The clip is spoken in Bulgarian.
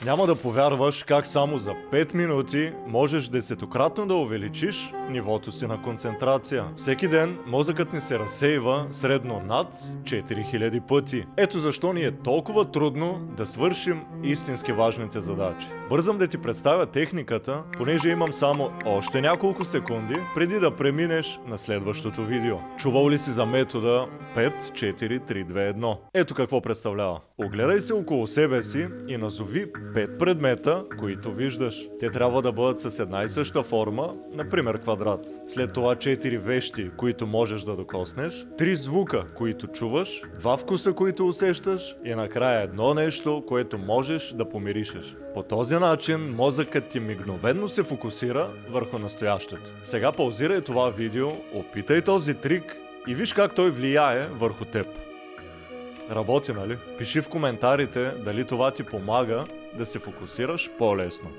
Няма да повярваш как само за 5 минути можеш десетократно да увеличиш нивото си на концентрация. Всеки ден мозъкът ни се разсейва средно над 4000 пъти. Ето защо ни е толкова трудно да свършим истински важните задачи. Бързам да ти представя техниката, понеже имам само още няколко секунди преди да преминеш на следващото видео. Чувал ли си за метода 5-4-3-2-1? Ето какво представлява. Огледай се около себе си и назови 5 предмета, които виждаш. Те трябва да бъдат с една и съща форма, например квадрат. След това 4 вещи, които можеш да докоснеш, 3 звука, които чуваш, 2 вкуса, които усещаш и накрая едно нещо, което можеш да помиришеш. По този начин мозъкът ти мигновено се фокусира върху настоящето. Сега паузирай това видео, опитай този трик и виж как той влияе върху теб. Работи, нали? Пиши в коментарите дали това ти помага да се фокусираш по-лесно.